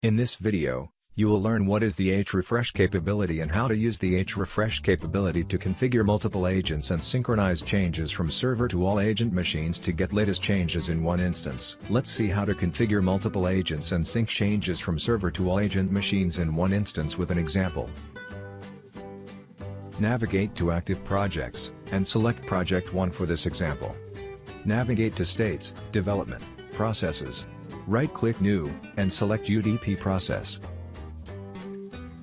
In this video, you will learn what is the Hrefresh capability and how to use the Hrefresh capability to configure multiple agents and synchronize changes from server to all agent machines to get latest changes in one instance. Let's see how to configure multiple agents and sync changes from server to all agent machines in one instance with an example. Navigate to Active Projects, and select Project 1 for this example. Navigate to States, Development, Processes. Right-click New, and select UDP process.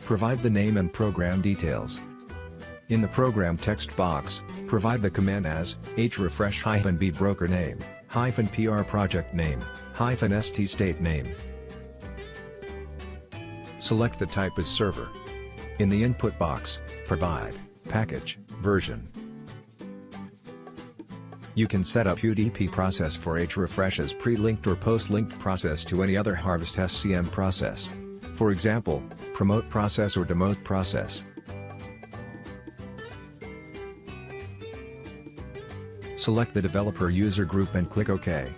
Provide the name and program details. In the program text box, provide the command as hrefresh-b broker name, -pr project name, -st state name. Select the type as server. In the input box, provide package, version. You can set up UDP process for Hrefresh as pre-linked or post-linked process to any other Harvest SCM process. For example, promote process or demote process. Select the developer user group and click OK.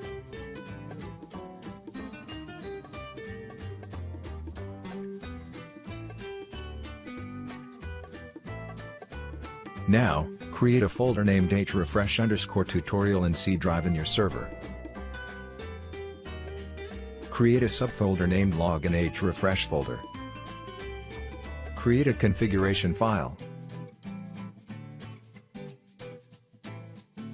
Now, create a folder named hrefresh_tutorial in C drive in your server. Create a subfolder named log in hrefresh folder. Create a configuration file.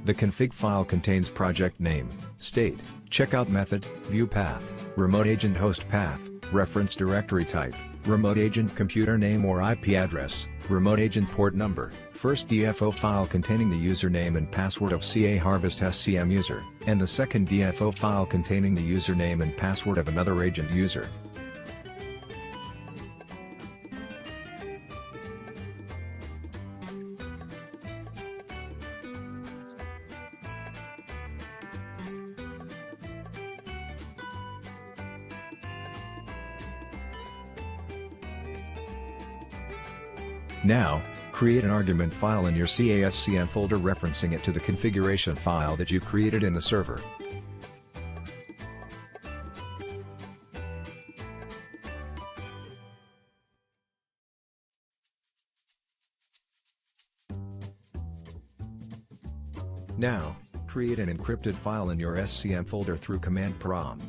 The config file contains project name, state, checkout method, view path, remote agent host path, reference directory type, remote agent computer name or IP address, remote agent port number, first DFO file containing the username and password of CA Harvest SCM user, and the second DFO file containing the username and password of another agent user. Now, create an argument file in your CASCM folder referencing it to the configuration file that you created in the server. Now, create an encrypted file in your SCM folder through command prompt.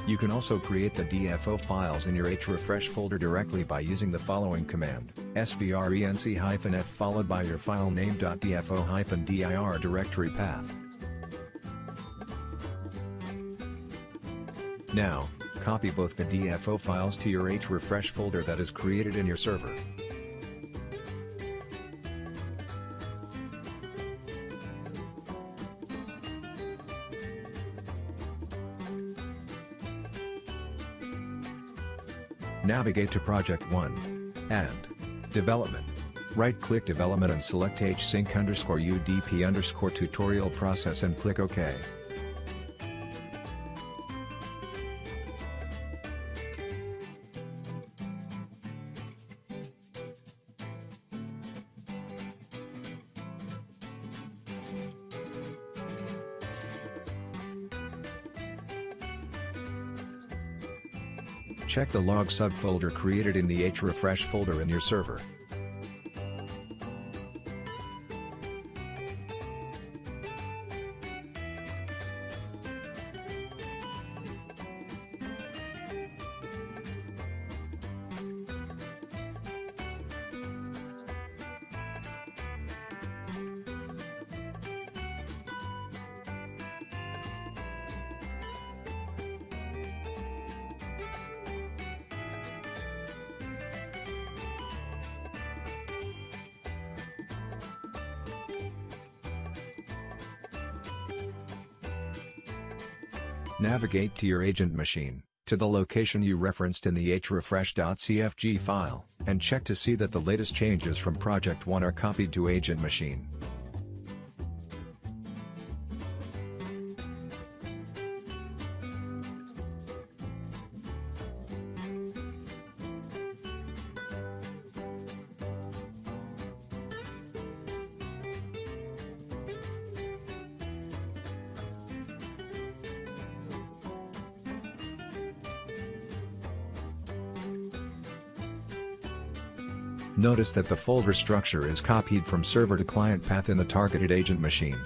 You can also create the DFO files in your Hrefresh folder directly by using the following command, svrenc-f followed by your file name.dfo-dir directory path. Now, copy both the DFO files to your Hrefresh folder that is created in your server. Navigate to Project 1, and Development. Right-click Development and select hsync_udp_tutorial process and click OK. Check the log subfolder created in the Hrefresh folder in your server. Navigate to your agent machine, to the location you referenced in the hrefresh.cfg file, and check to see that the latest changes from Project 1 are copied to agent machine. Notice that the folder structure is copied from server to client path in the targeted agent machine.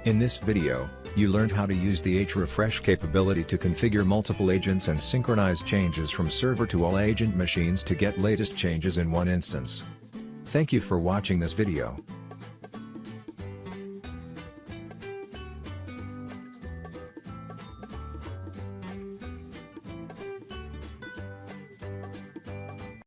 In this video, you learned how to use the Hrefresh capability to configure multiple agents and synchronize changes from server to all agent machines to get latest changes in one instance. Thank you for watching this video.